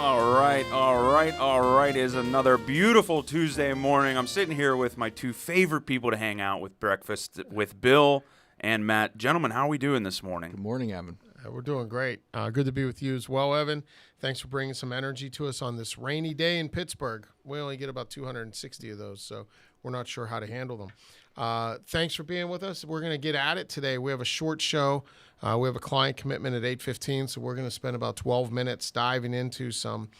All right. It's another beautiful Tuesday morning. I'm sitting here with my two favorite people to hang out with breakfast with, Bill and Matt. Gentlemen, how are we doing this morning? Good morning, Evan. We're doing great. Good to be with you as well, Evan. Thanks for bringing some energy to us on this rainy day in Pittsburgh. We only get about 260 of those, so we're not sure how to handle them. Thanks for being with us. We're going to get at it today. We have a short show. We have a client commitment at 8:15, so we're going to spend about 12 minutes diving into some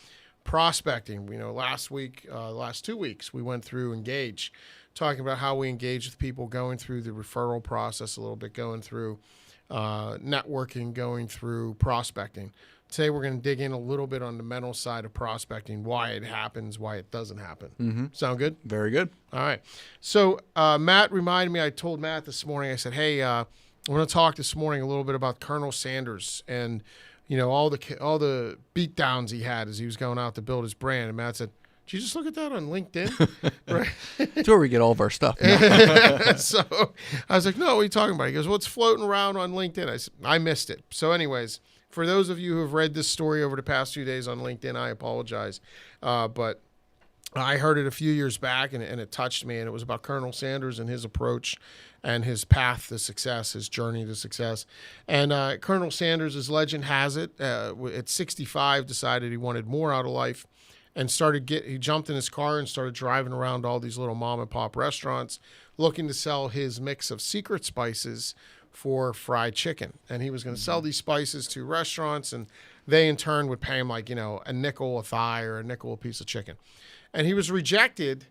prospecting. Last 2 weeks, we went through Engage, talking about how we engage with people, going through the referral process a little bit, going through networking, going through prospecting. Today, we're going to dig in a little bit on the mental side of prospecting, why it happens, why it doesn't happen. Mm-hmm. Sound good? Very good. All right. So Matt reminded me, I told Matt this morning, I said, hey, I want to talk this morning a little bit about Colonel Sanders and, all the beat downs he had as he was going out to build his brand. And Matt said, did you just look at that on LinkedIn? Right. That's where we get all of our stuff. So I was like, no, what are you talking about? He goes, what's floating around on LinkedIn? I said, I missed it. So anyways, for those of you who have read this story over the past few days on LinkedIn, I apologize. But I heard it a few years back, and it touched me, and it was about Colonel Sanders and his approach and his path to success, his journey to success. And Colonel Sanders, as legend has it, at 65, decided he wanted more out of life and he jumped in his car and started driving around all these little mom-and-pop restaurants looking to sell his mix of secret spices for fried chicken. And he was going to sell these spices to restaurants, and they in turn would pay him like, a nickel a thigh or a nickel a piece of chicken. And he was rejected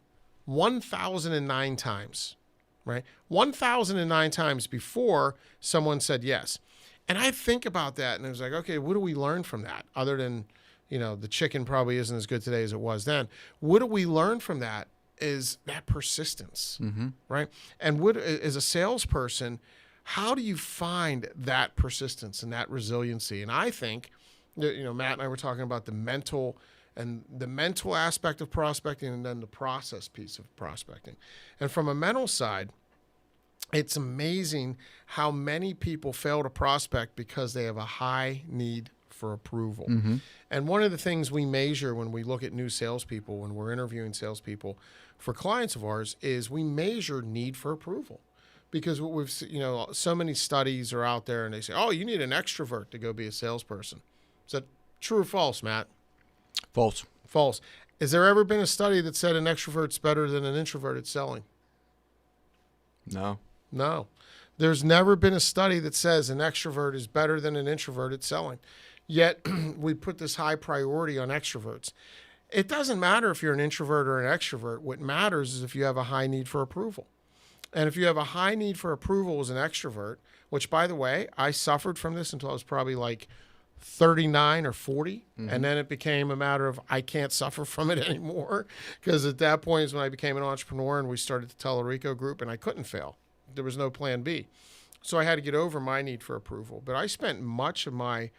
1,009 times, right? 1,009 times before someone said yes. And I think about that, and I was like, okay, what do we learn from that? Other than, the chicken probably isn't as good today as it was then. What do we learn from that is that persistence, right? And as a salesperson, how do you find that persistence and that resiliency? And I think, Matt and I were talking about the mental aspect of prospecting and then the process piece of prospecting. And from a mental side, it's amazing how many people fail to prospect because they have a high need for approval. Mm-hmm. And one of the things we measure when we look at new salespeople, when we're interviewing salespeople for clients of ours, is we measure need for approval. Because what we've, so many studies are out there and they say, oh, you need an extrovert to go be a salesperson. Is that true or false, Matt? False. False. Has there ever been a study that said an extrovert's better than an introvert at selling? No. There's never been a study that says an extrovert is better than an introvert at selling. Yet we put this high priority on extroverts. It doesn't matter if you're an introvert or an extrovert. What matters is if you have a high need for approval. And if you have a high need for approval as an extrovert, which, by the way, I suffered from this until I was probably like 39 or 40. Mm-hmm. And then it became a matter of I can't suffer from it anymore. Because at that point is when I became an entrepreneur and we started the Tellerico Group, and I couldn't fail. There was no plan B. So I had to get over my need for approval. But I spent much of my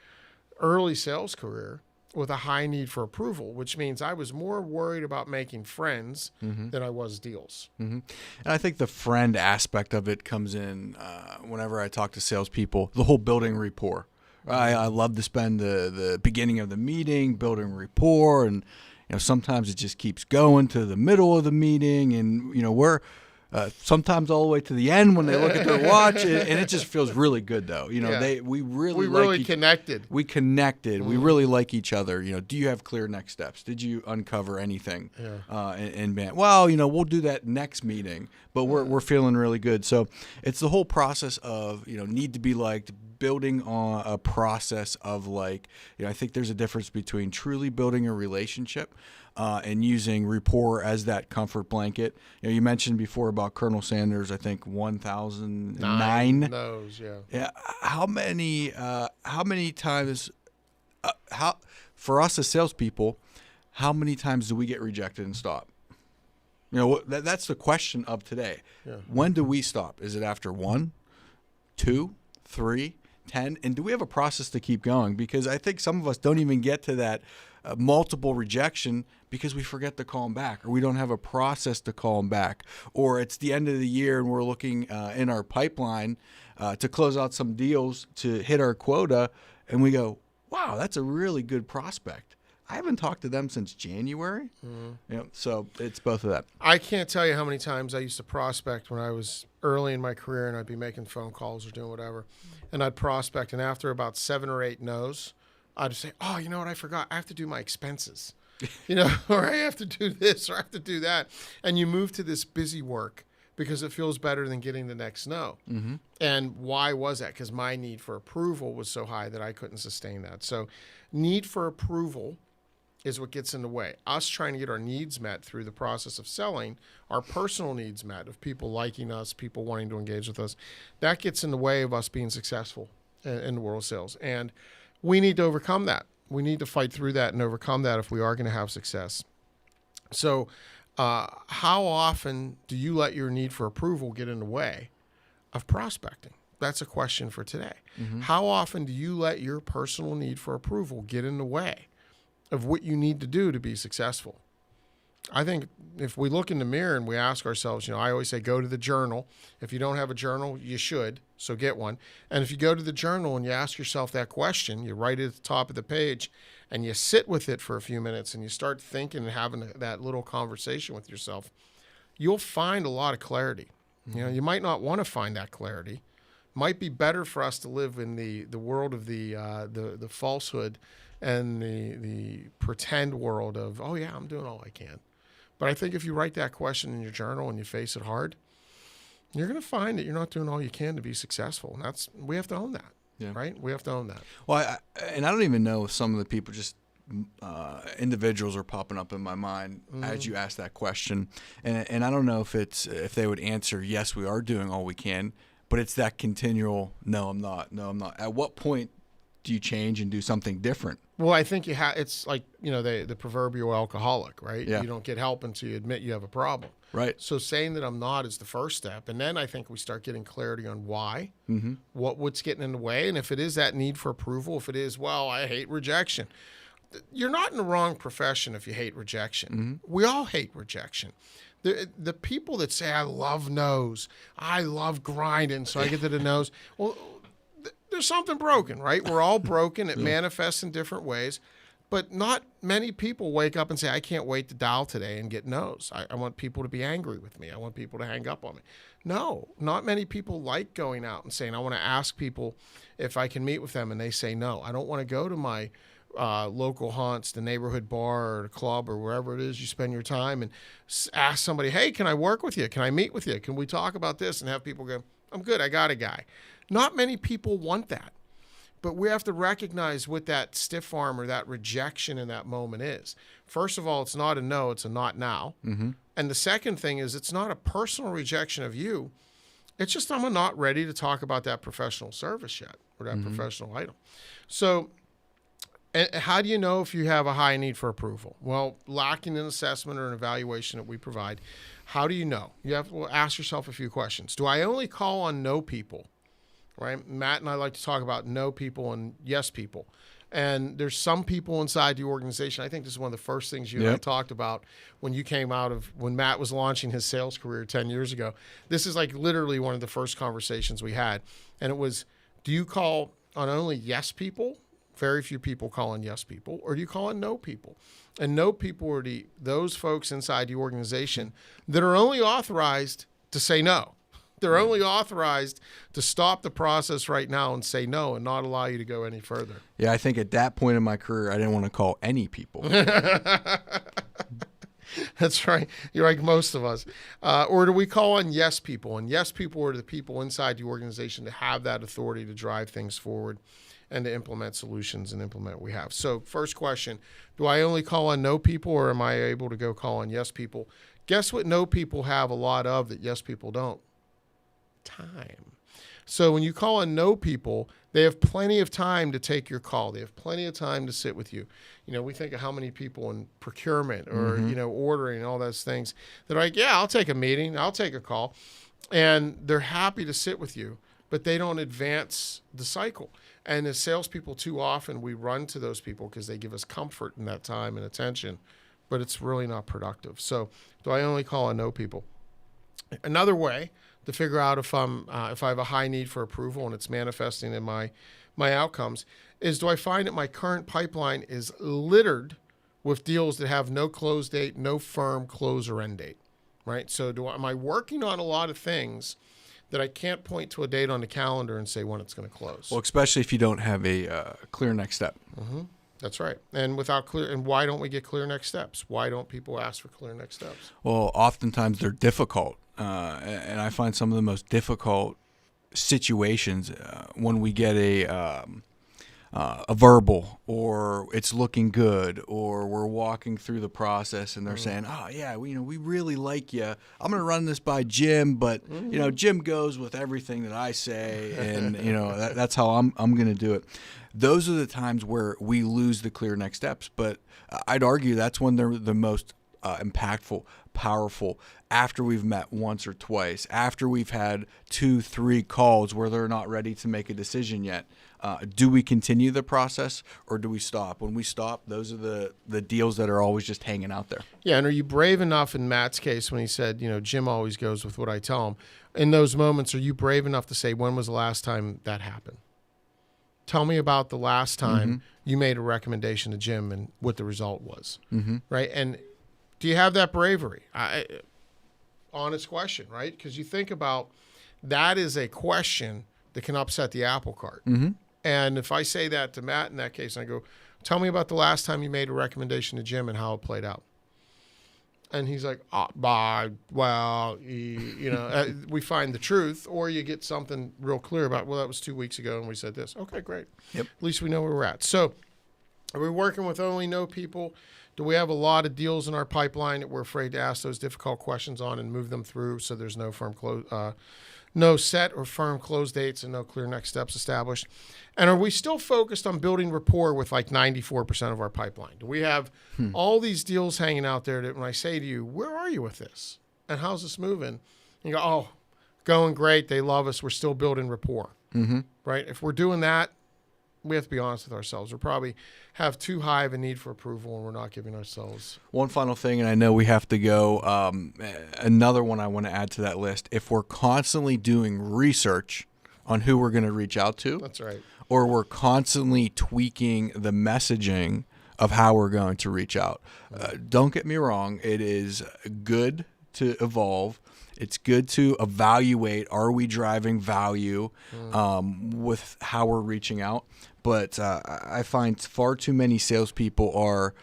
early sales career with a high need for approval, which means I was more worried about making friends than I was deals. Mm-hmm. And I think the friend aspect of it comes in whenever I talk to salespeople, the whole building rapport. I love to spend the beginning of the meeting building rapport, and sometimes it just keeps going to the middle of the meeting, and we're sometimes all the way to the end when they look at their watch, and it just feels really good though. We really connected. We connected. We really like each other. Do you have clear next steps? Did you uncover anything? And we'll do that next meeting, but we're feeling really good. So it's the whole process of need to be liked, building on a process of I think there's a difference between truly building a relationship and using rapport as that comfort blanket. You mentioned before about Colonel Sanders, I think 1,009. Those, yeah. Yeah. How many times, for us as salespeople, how many times do we get rejected and stop? That's the question of today. Yeah. When do we stop? Is it after 1, 2, 3, 10? And do we have a process to keep going? Because I think some of us don't even get to that multiple rejection because we forget to call them back, or we don't have a process to call them back, or it's the end of the year and we're looking in our pipeline to close out some deals to hit our quota, and we go, wow, that's a really good prospect. I haven't talked to them since January. So it's both of that. I can't tell you how many times I used to prospect when I was early in my career, and I'd be making phone calls or doing whatever, and I'd prospect, and after about 7 or 8 no's, I'd say, oh, you know what, I forgot. I have to do my expenses, or I have to do this, or I have to do that. And you move to this busy work because it feels better than getting the next no. Mm-hmm. And why was that? Because my need for approval was so high that I couldn't sustain that. So need for approval is what gets in the way. Us trying to get our needs met through the process of selling, our personal needs met, of people liking us, people wanting to engage with us, that gets in the way of us being successful in the world of sales. And we need to overcome that. We need to fight through that and overcome that if we are going to have success. So how often do you let your need for approval get in the way of prospecting? That's a question for today. Mm-hmm. How often do you let your personal need for approval get in the way of what you need to do to be successful? I think if we look in the mirror and we ask ourselves, I always say go to the journal. If you don't have a journal, you should, so get one. And if you go to the journal and you ask yourself that question, you write it at the top of the page and you sit with it for a few minutes and you start thinking and having that little conversation with yourself, you'll find a lot of clarity. Mm-hmm. You might not want to find that clarity. Might be better for us to live in the world of the falsehood and the pretend world of, oh yeah, I'm doing all I can. But I think if you write that question in your journal and you face it hard, you're going to find that you're not doing all you can to be successful. And we have to own that, right? We have to own that. Well, I don't even know if some of the people, just individuals, are popping up in my mind as you ask that question. And I don't know if they would answer, yes, we are doing all we can, but it's that continual, no, I'm not. At what point do you change and do something different? Well, I think it's like, the proverbial alcoholic, right? Yeah. You don't get help until you admit you have a problem. Right. So saying that I'm not is the first step. And then I think we start getting clarity on why, what's getting in the way. And if it is that need for approval, if it is, well, I hate rejection. You're not in the wrong profession if you hate rejection. We all hate rejection. The people that say, I love no's, I love grinding, so I get to the no's. Well, there's something broken, right? We're all broken. It manifests in different ways. But not many people wake up and say, I can't wait to dial today and get no's. I want people to be angry with me. I want people to hang up on me. No, not many people like going out and saying, I want to ask people if I can meet with them, and they say no. I don't want to go to my local haunts, the neighborhood bar or the club or wherever it is you spend your time, and ask somebody, hey, can I work with you? Can I meet with you? Can we talk about this? And have people go, I'm good. I got a guy. Not many people want that. But we have to recognize what that stiff arm or that rejection in that moment is. First of all, it's not a no, it's a not now. And the second thing is it's not a personal rejection of you. It's just I'm not ready to talk about that professional service yet or that professional item. So how do you know if you have a high need for approval? Well, lacking an assessment or an evaluation that we provide. How do you know? You have to ask yourself a few questions. Do I only call on no people? Right? Matt and I like to talk about no people and yes people. And there's some people inside the organization. I think this is one of the first things you and I talked about when you came out of, when Matt was launching his sales career 10 years ago. This is like literally one of the first conversations we had. And it was, do you call on only yes people? Very few people call on yes people. Or do you call on no people? And no people are those folks inside the organization that are only authorized to say no. They're only authorized to stop the process right now and say no and not allow you to go any further. Yeah, I think at that point in my career, I didn't want to call any people. That's right. You're like most of us. Or do we call on yes people? And yes people are the people inside the organization that have that authority to drive things forward and to implement solutions and implement what we have. So first question, do I only call on no people, or am I able to go call on yes people? Guess what no people have a lot of that yes people don't? Time. So when you call on no people, they have plenty of time to take your call. They have plenty of time to sit with you. We think of how many people in procurement or, ordering and all those things that are like, yeah, I'll take a meeting. I'll take a call. And they're happy to sit with you, but they don't advance the cycle. And as salespeople, too often we run to those people because they give us comfort in that time and attention, but it's really not productive. So do I only call on no people? Another way to figure out if I have a high need for approval and it's manifesting in my outcomes is, do I find that my current pipeline is littered with deals that have no close date, no firm close or end date, right? So am I working on a lot of things that I can't point to a date on the calendar and say when it's going to close? Well, especially if you don't have a clear next step. That's right. And why don't we get clear next steps? Why don't people ask for clear next steps? Well, oftentimes they're difficult, and I find some of the most difficult situations when we get a verbal, or it's looking good, or we're walking through the process and they're saying, "Oh yeah, we really like you. I'm going to run this by Jim, but Jim goes with everything that I say, and that's how I'm going to do it." Those are the times where we lose the clear next steps. But I'd argue that's when they're the most impactful, powerful, after we've met once or twice, after we've had 2-3 calls where they're not ready to make a decision yet. Do we continue the process, or do we stop? When we stop, those are the deals that are always just hanging out there. Yeah, and are you brave enough in Matt's case when he said, Jim always goes with what I tell him? In those moments, are you brave enough to say, when was the last time that happened? Tell me about the last time you made a recommendation to Jim and what the result was, right? And do you have that bravery? Honest question, right? Because you think about that is a question that can upset the apple cart. And if I say that to Matt in that case, and I go, tell me about the last time you made a recommendation to Jim and how it played out. And he's like, we find the truth, or you get something real clear about, well, that was 2 weeks ago and we said this. Okay, great. Yep. At least we know where we're at. So are we working with only no people? Do we have a lot of deals in our pipeline that we're afraid to ask those difficult questions on and move them through so there's no firm no set or firm close dates and no clear next steps established? And are we still focused on building rapport with like 94% of our pipeline? Do we have all these deals hanging out there that when I say to you, where are you with this? And how's this moving? You go, oh, going great. They love us. We're still building rapport, right? If we're doing that, we have to be honest with ourselves. We probably have too high of a need for approval, and we're not giving ourselves. One final thing, and I know we have to go. Another one I want to add to that list. If we're constantly doing research on who we're going to reach out to, That's right. or we're constantly tweaking the messaging of how we're going to reach out. Don't get me wrong. It is good to evolve. It's good to evaluate, are we driving value with how we're reaching out? But I find far too many salespeople are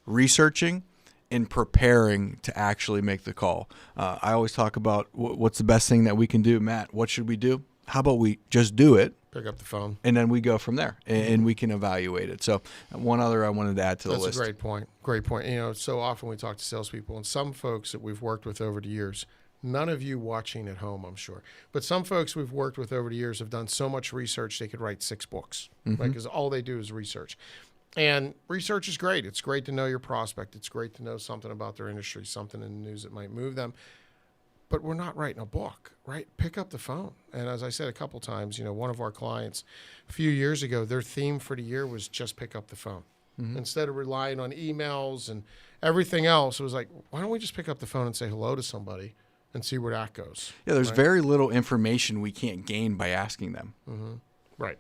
researching and preparing to actually make the call. I always talk about what's the best thing that we can do. Matt, what should we do? How about we just do it? Pick up the phone. And then we go from there, and we can evaluate it. So one other I wanted to add to the list. That's a great point. Great point. So often we talk to salespeople, and some folks that we've worked with over the years, none of you watching at home, I'm sure, but some folks we've worked with over the years have done so much research they could write 6 books, right? Because all they do is research. And research is great. It's great to know your prospect. It's great to know something about their industry, something in the news that might move them. But we're not writing a book, right? Pick up the phone. And as I said a couple times, one of our clients a few years ago, their theme for the year was just pick up the phone. Instead of relying on emails and everything else, it was like, why don't we just pick up the phone and say hello to somebody and see where that goes? Yeah, there's very little information we can't gain by asking them. Right.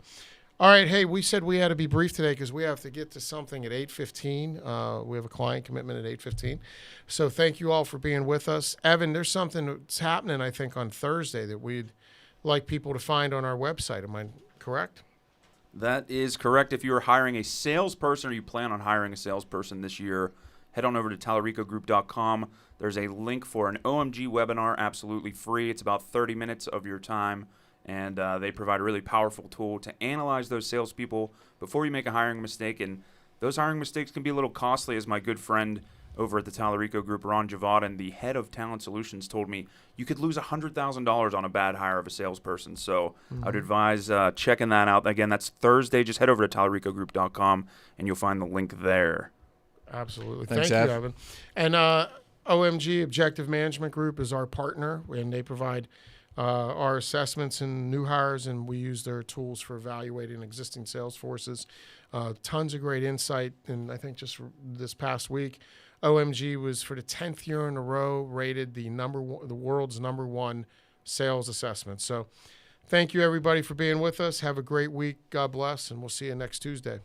All right. Hey, we said we had to be brief today because we have to get to something at 8:15. We have a client commitment at 8:15. So thank you all for being with us. Evan, there's something that's happening, I think, on Thursday that we'd like people to find on our website. Am I correct? That is correct. If you're hiring a salesperson or you plan on hiring a salesperson this year, head on over to tallaricogroup.com. There's a link for an OMG webinar, absolutely free. It's about 30 minutes of your time. And they provide a really powerful tool to analyze those salespeople before you make a hiring mistake. And those hiring mistakes can be a little costly, as my good friend over at the Tallarico Group, Ron Javaden, the head of Talent Solutions, told me you could lose $100,000 on a bad hire of a salesperson. So I'd advise checking that out. Again, that's Thursday. Just head over to tallaricogroup.com, and you'll find the link there. Absolutely. Thanks, Thank you, Ev. Evan. And OMG Objective Management Group is our partner, and they provide our assessments and new hires, and we use their tools for evaluating existing sales forces. Tons of great insight. And I think just this past week, OMG was for the 10th year in a row rated the world's number one sales assessment. So thank you, everybody, for being with us. Have a great week. God bless, and we'll see you next Tuesday.